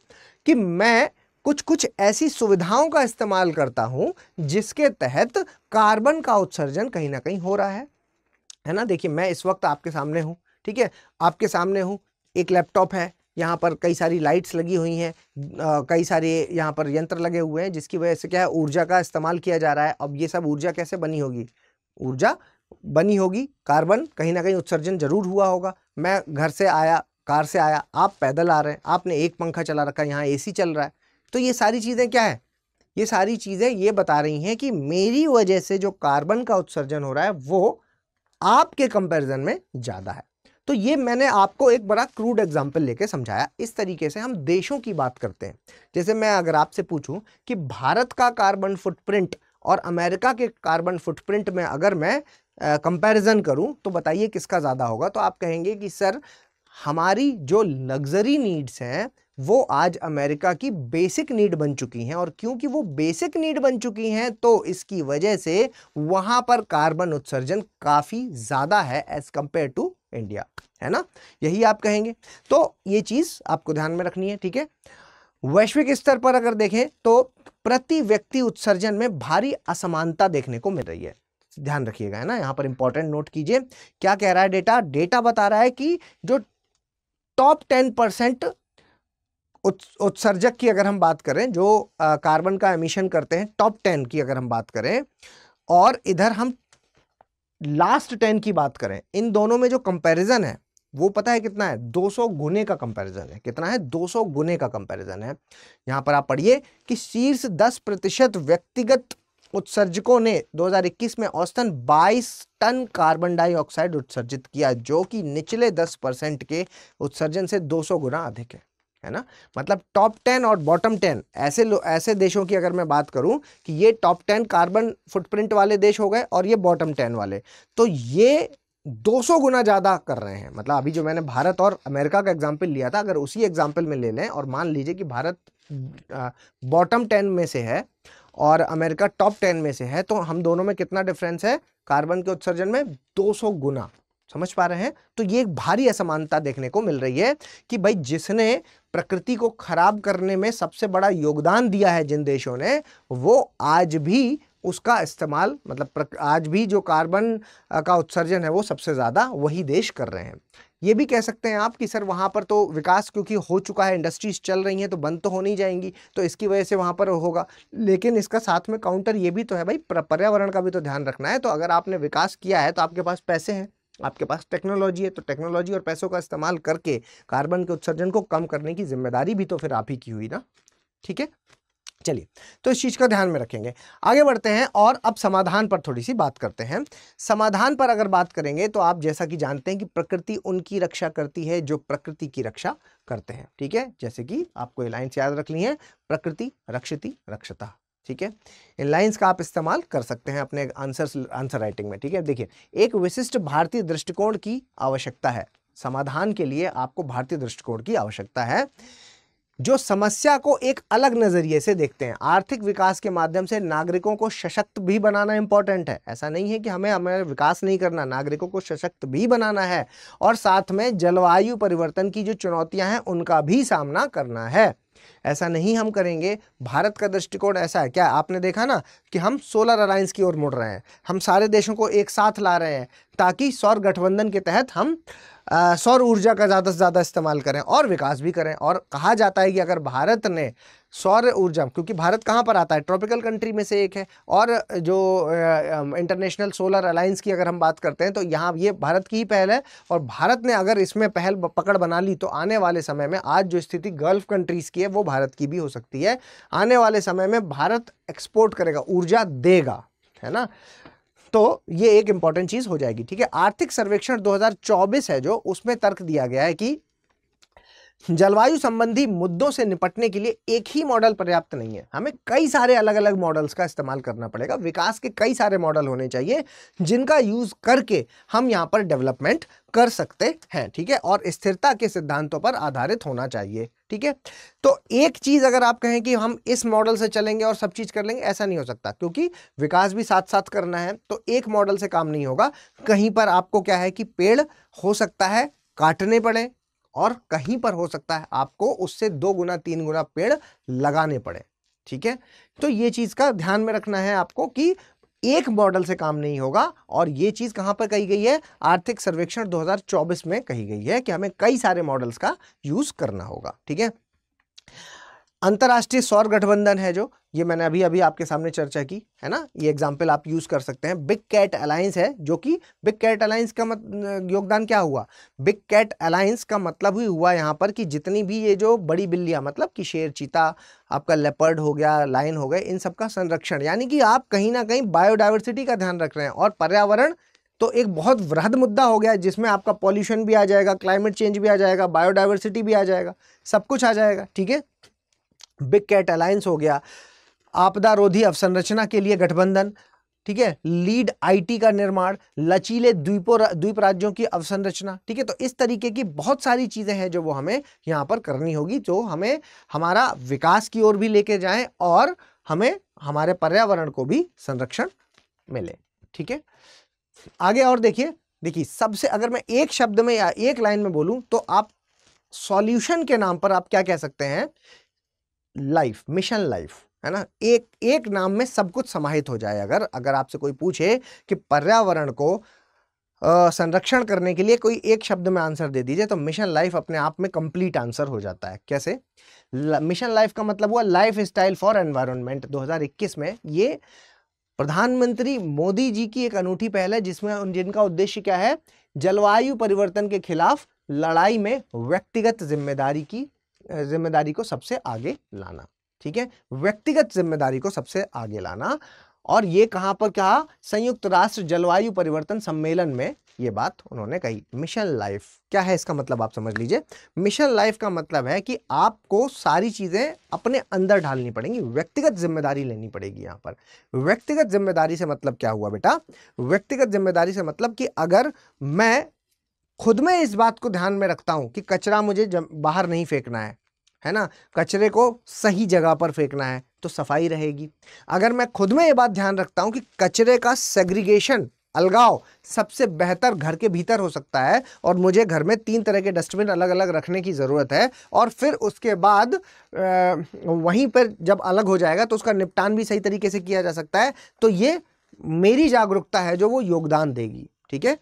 कि मैं कुछ ऐसी सुविधाओं का इस्तेमाल करता हूं जिसके तहत कार्बन का उत्सर्जन कहीं ना कहीं हो रहा है ना। देखिए, मैं इस वक्त आपके सामने हूं, ठीक है, आपके सामने हूं, एक लैपटॉप है, यहाँ पर कई सारी लाइट्स लगी हुई हैं, कई सारे यहाँ पर यंत्र लगे हुए हैं, जिसकी वजह से क्या है, ऊर्जा का इस्तेमाल किया जा रहा है। अब ये सब ऊर्जा कैसे बनी होगी? ऊर्जा बनी होगी, कार्बन कहीं ना कहीं उत्सर्जन जरूर हुआ होगा। मैं घर से आया, कार से आया, आप पैदल आ रहे हैं, आपने एक पंखा चला रखा है, यहाँ एसी चल रहा है। तो ये सारी चीजें क्या है, ये सारी चीजें ये बता रही हैं कि मेरी वजह से जो कार्बन का उत्सर्जन हो रहा है वो आपके कंपैरिजन में ज्यादा है। तो ये मैंने आपको एक बड़ा क्रूड एग्जांपल लेके समझाया। इस तरीके से हम देशों की बात करते हैं। जैसे मैं अगर आपसे पूछूं कि भारत का कार्बन फुटप्रिंट और अमेरिका के कार्बन फुटप्रिंट में अगर मैं कंपैरिजन करूं तो बताइए किसका ज्यादा होगा? तो आप कहेंगे कि सर हमारी जो लग्जरी नीड्स हैं वो आज अमेरिका की बेसिक नीड बन चुकी हैं, और क्योंकि वो बेसिक नीड बन चुकी हैं तो इसकी वजह से वहां पर कार्बन उत्सर्जन काफी ज्यादा है एज कंपेयर टू इंडिया, है ना, यही आप कहेंगे। तो ये चीज आपको ध्यान में रखनी है। ठीक है, वैश्विक स्तर पर अगर देखें तो प्रति व्यक्ति उत्सर्जन में भारी असमानता देखने को मिल रही है। ध्यान रखिएगा, है ना, यहां पर इंपॉर्टेंट नोट कीजिए। क्या कह रहा है डेटा बता रहा है कि जो टॉप 10% उत्सर्जक की अगर हम बात करें, जो कार्बन का एमिशन करते हैं, टॉप 10 की अगर हम बात करें, और इधर हम लास्ट 10 की बात करें, इन दोनों में जो कंपैरिजन है वो पता है कितना है? 200 गुने का कंपैरिजन है। कितना है? 200 गुने का कंपैरिजन है। यहां पर आप पढ़िए कि शीर्ष 10% व्यक्तिगत उत्सर्जकों ने 2021 में औसतन 22 टन कार्बन डाइऑक्साइड उत्सर्जित किया, जो कि निचले 10% के उत्सर्जन से 200 गुना अधिक है ना। मतलब टॉप 10 और बॉटम 10 ऐसे देशों की अगर मैं बात करूं कि ये टॉप 10 कार्बन फुटप्रिंट वाले देश हो गए और ये बॉटम 10 वाले, तो ये 200 गुना ज्यादा कर रहे हैं। मतलब अभी जो मैंने भारत और अमेरिका का एग्जाम्पल लिया था, अगर उसी एग्जाम्पल में ले लें और मान लीजिए कि भारत बॉटम 10 में से है और अमेरिका टॉप 10 में से है, तो हम दोनों में कितना डिफरेंस है कार्बन के उत्सर्जन में? 200 गुना। समझ पा रहे हैं? तो ये एक भारी असमानता देखने को मिल रही है कि भाई जिसने प्रकृति को खराब करने में सबसे बड़ा योगदान दिया है जिन देशों ने, वो आज भी उसका इस्तेमाल, मतलब आज भी जो कार्बन का उत्सर्जन है वो सबसे ज्यादा वही देश कर रहे हैं। ये भी कह सकते हैं आप कि सर वहां पर तो विकास क्योंकि हो चुका है, इंडस्ट्रीज चल रही हैं, तो बंद तो हो नहीं जाएंगी, तो इसकी वजह से वहां पर होगा। लेकिन इसका साथ में काउंटर ये भी तो है भाई, पर्यावरण का भी तो ध्यान रखना है। तो अगर आपने विकास किया है तो आपके पास पैसे हैं, आपके पास टेक्नोलॉजी है, तो टेक्नोलॉजी और पैसों का इस्तेमाल करके कार्बन के उत्सर्जन को कम करने की जिम्मेदारी भी तो फिर आप ही की हुई ना। ठीक है, चलिए, तो इस चीज का ध्यान में रखेंगे। आगे बढ़ते हैं और अब समाधान पर थोड़ी सी बात करते हैं। समाधान पर अगर बात करेंगे तो आप जैसा कि जानते हैं कि प्रकृति उनकी रक्षा करती है जो प्रकृति की रक्षा करते हैं। ठीक है, जैसे कि आपको ये लाइन्स याद रखनी है, प्रकृति रक्षति रक्षता। ठीक है, इन लाइंस का आप इस्तेमाल कर सकते हैं अपने आंसर राइटिंग में। ठीक है, देखिए, एक विशिष्ट भारतीय दृष्टिकोण की आवश्यकता है। समाधान के लिए आपको भारतीय दृष्टिकोण की आवश्यकता है जो समस्या को एक अलग नजरिए से देखते हैं। आर्थिक विकास के माध्यम से नागरिकों को सशक्त भी बनाना इंपॉर्टेंट है। ऐसा नहीं है कि हमें विकास नहीं करना, नागरिकों को सशक्त भी बनाना है और साथ में जलवायु परिवर्तन की जो चुनौतियां हैं उनका भी सामना करना है। ऐसा नहीं हम करेंगे। भारत का दृष्टिकोण ऐसा है, क्या आपने देखा ना कि हम सोलर अलायंस की ओर मुड़ रहे हैं, हम सारे देशों को एक साथ ला रहे हैं ताकि सौर गठबंधन के तहत हम सौर ऊर्जा का ज़्यादा से ज़्यादा इस्तेमाल करें और विकास भी करें। और कहा जाता है कि अगर भारत ने सौर ऊर्जा, क्योंकि भारत कहाँ पर आता है, ट्रॉपिकल कंट्री में से एक है, और जो इंटरनेशनल सोलर अलायंस की अगर हम बात करते हैं तो यहाँ ये भारत की ही पहल है। और भारत ने अगर इसमें पहल पकड़ बना ली तो आने वाले समय में आज जो स्थिति गल्फ कंट्रीज़ की है वो भारत की भी हो सकती है। आने वाले समय में भारत एक्सपोर्ट करेगा, ऊर्जा देगा, है ना। तो ये एक इंपॉर्टेंट चीज हो जाएगी। ठीक है, आर्थिक सर्वेक्षण 2024 है जो, उसमें तर्क दिया गया है कि जलवायु संबंधी मुद्दों से निपटने के लिए एक ही मॉडल पर्याप्त नहीं है, हमें कई सारे अलग अलग मॉडल्स का इस्तेमाल करना पड़ेगा। विकास के कई सारे मॉडल होने चाहिए जिनका यूज करके हम यहाँ पर डेवलपमेंट कर सकते हैं। ठीक है, और स्थिरता के सिद्धांतों पर आधारित होना चाहिए। ठीक है, तो एक चीज अगर आप कहें कि हम इस मॉडल से चलेंगे और सब चीज कर लेंगे, ऐसा नहीं हो सकता, क्योंकि विकास भी साथ साथ करना है। तो एक मॉडल से काम नहीं होगा। कहीं पर आपको क्या है कि पेड़ हो सकता है काटने पड़े और कहीं पर हो सकता है आपको उससे 2 गुना 3 गुना पेड़ लगाने पड़े। ठीक है, तो ये चीज का ध्यान में रखना है आपको कि एक मॉडल से काम नहीं होगा। और ये चीज कहां पर कही गई है, आर्थिक सर्वेक्षण 2024 में कही गई है कि हमें कई सारे मॉडल्स का यूज करना होगा। ठीक है, अंतरराष्ट्रीय सौर गठबंधन है जो, ये मैंने अभी अभी आपके सामने चर्चा की है ना, ये एग्जाम्पल आप यूज कर सकते हैं। बिग कैट अलायंस है जो कि, बिग कैट अलायंस का योगदान क्या हुआ, बिग कैट अलायंस का मतलब ही हुआ यहाँ पर कि जितनी भी ये जो बड़ी बिल्लियां, मतलब कि शेर, चीता, आपका लेपर्ड हो गया, लायन हो गए, इन सब का संरक्षण, यानी कि आप कहीं ना कहीं बायोडाइवर्सिटी का ध्यान रख रहे हैं। और पर्यावरण तो एक बहुत वृहद मुद्दा हो गया जिसमें आपका पॉल्यूशन भी आ जाएगा, क्लाइमेट चेंज भी आ जाएगा, बायोडाइवर्सिटी भी आ जाएगा, सब कुछ आ जाएगा। ठीक है, बिग कैट अलायंस हो गया, आपदा रोधी अवसंरचना के लिए गठबंधन, ठीक है, लीड आईटी का निर्माण, लचीले द्वीप राज्यों की अवसंरचना। ठीक है, तो इस तरीके की बहुत सारी चीजें हैं जो वो हमें यहाँ पर करनी होगी, जो हमें हमारा विकास की ओर भी लेके जाएं और हमें हमारे पर्यावरण को भी संरक्षण मिले। ठीक है, आगे और देखिए सबसे, अगर मैं एक शब्द में या एक लाइन में बोलूं तो आप सॉल्यूशन के नाम पर आप क्या कह सकते हैं, लाइफ, मिशन लाइफ, है ना। एक नाम में सब कुछ समाहित हो जाए। अगर आपसे कोई पूछे कि पर्यावरण को संरक्षण करने के लिए कोई एक शब्द में आंसर दे दीजिए तो मिशन लाइफ अपने आप में कंप्लीट आंसर हो जाता है। कैसे, मिशन लाइफ का मतलब हुआ लाइफ स्टाइल फॉर एनवायरनमेंट। 2021 में ये प्रधानमंत्री मोदी जी की एक अनूठी पहल है जिसमें जिनका उद्देश्य क्या है, जलवायु परिवर्तन के खिलाफ लड़ाई में व्यक्तिगत जिम्मेदारी को सबसे आगे लाना। ठीक है, व्यक्तिगत जिम्मेदारी को सबसे आगे लाना। और ये कहां पर कहा, संयुक्त राष्ट्र जलवायु परिवर्तन सम्मेलन में ये बात उन्होंने कही। मिशन लाइफ क्या है, इसका मतलब आप समझ लीजिए। मिशन लाइफ का मतलब है कि आपको सारी चीजें अपने अंदर ढालनी पड़ेंगी, व्यक्तिगत जिम्मेदारी लेनी पड़ेगी। यहां पर व्यक्तिगत जिम्मेदारी से मतलब क्या हुआ बेटा, व्यक्तिगत जिम्मेदारी से मतलब कि अगर मैं खुद में इस बात को ध्यान में रखता हूं कि कचरा मुझे बाहर नहीं फेंकना है ना, कचरे को सही जगह पर फेंकना है तो सफाई रहेगी। अगर मैं खुद में ये बात ध्यान रखता हूं कि कचरे का सेग्रीगेशन, अलगाव सबसे बेहतर घर के भीतर हो सकता है और मुझे घर में 3 तरह के डस्टबिन अलग अलग रखने की ज़रूरत है, और फिर उसके बाद वहीं पर जब अलग हो जाएगा तो उसका निपटान भी सही तरीके से किया जा सकता है, तो ये मेरी जागरूकता है जो वो योगदान देगी। ठीक है,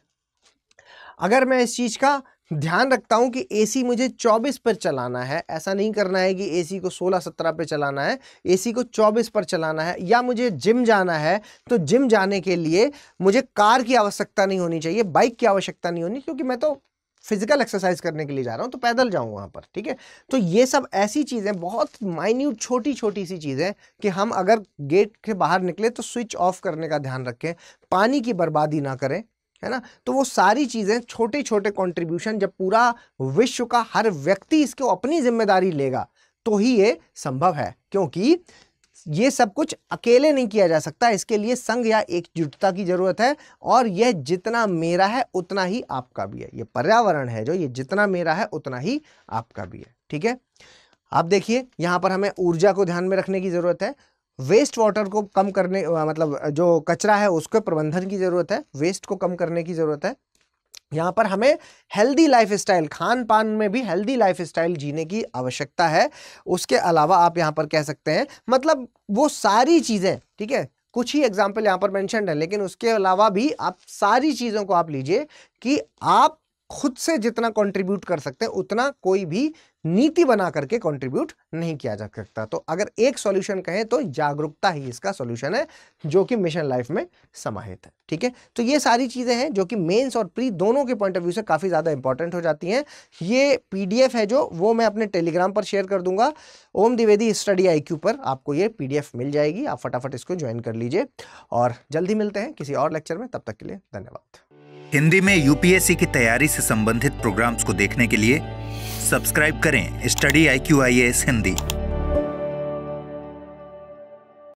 अगर मैं इस चीज़ का ध्यान रखता हूं कि एसी मुझे 24 पर चलाना है, ऐसा नहीं करना है कि एसी को 16-17 पे चलाना है, एसी को 24 पर चलाना है। या मुझे जिम जाना है तो जिम जाने के लिए मुझे कार की आवश्यकता नहीं होनी चाहिए, बाइक की आवश्यकता नहीं होनी, क्योंकि मैं तो फिजिकल एक्सरसाइज करने के लिए जा रहा हूं तो पैदल जाऊं वहां पर, ठीक है। तो ये सब ऐसी चीजें, बहुत माइन्यूट छोटी छोटी सी चीजें कि हम अगर गेट के बाहर निकले तो स्विच ऑफ करने का ध्यान रखें, पानी की बर्बादी ना करें, है ना। तो वो सारी चीजें, छोटे छोटे कंट्रीब्यूशन, जब पूरा विश्व का हर व्यक्ति इसको अपनी जिम्मेदारी लेगा तो ही ये संभव है, क्योंकि ये सब कुछ अकेले नहीं किया जा सकता, इसके लिए संघ या एकजुटता की जरूरत है। और यह जितना मेरा है उतना ही आपका भी है, ये पर्यावरण है जो, ये जितना मेरा है उतना ही आपका भी है, ठीक है। आप देखिए यहां पर हमें ऊर्जा को ध्यान में रखने की जरूरत है, वेस्ट वाटर को कम करने, मतलब जो कचरा है उसके प्रबंधन की जरूरत है, वेस्ट को कम करने की जरूरत है। यहाँ पर हमें हेल्दी लाइफस्टाइल, खान पान में भी हेल्दी लाइफस्टाइल जीने की आवश्यकता है। उसके अलावा आप यहाँ पर कह सकते हैं, मतलब वो सारी चीजें, ठीक है, कुछ ही एग्जाम्पल यहाँ पर मेंशन है, लेकिन उसके अलावा भी आप सारी चीजों को आप लीजिए कि आप खुद से जितना कंट्रीब्यूट कर सकते हैं उतना कोई भी नीति बना करके कंट्रीब्यूट नहीं किया जा सकता। तो अगर एक सॉल्यूशन कहें तो जागरूकता ही इसका सॉल्यूशन है, जो कि मिशन लाइफ में समाहित है, ठीक है। तो ये सारी चीजें हैं जो कि मेंस और प्री दोनों के पॉइंट ऑफ व्यू से काफी ज्यादा इंपॉर्टेंट हो जाती हैं। ये पीडीएफ है जो, वो मैं अपने टेलीग्राम पर शेयर कर दूंगा, ओम द्विवेदी स्टडी IQ पर आपको ये पीडीएफ मिल जाएगी, आप फटाफट इसको ज्वाइन कर लीजिए। और जल्दी मिलते हैं किसी और लेक्चर में, तब तक के लिए धन्यवाद। हिंदी में यूपीएससी की तैयारी से संबंधित प्रोग्राम्स को देखने के लिए सब्सक्राइब करें स्टडी IQ IAS हिंदी।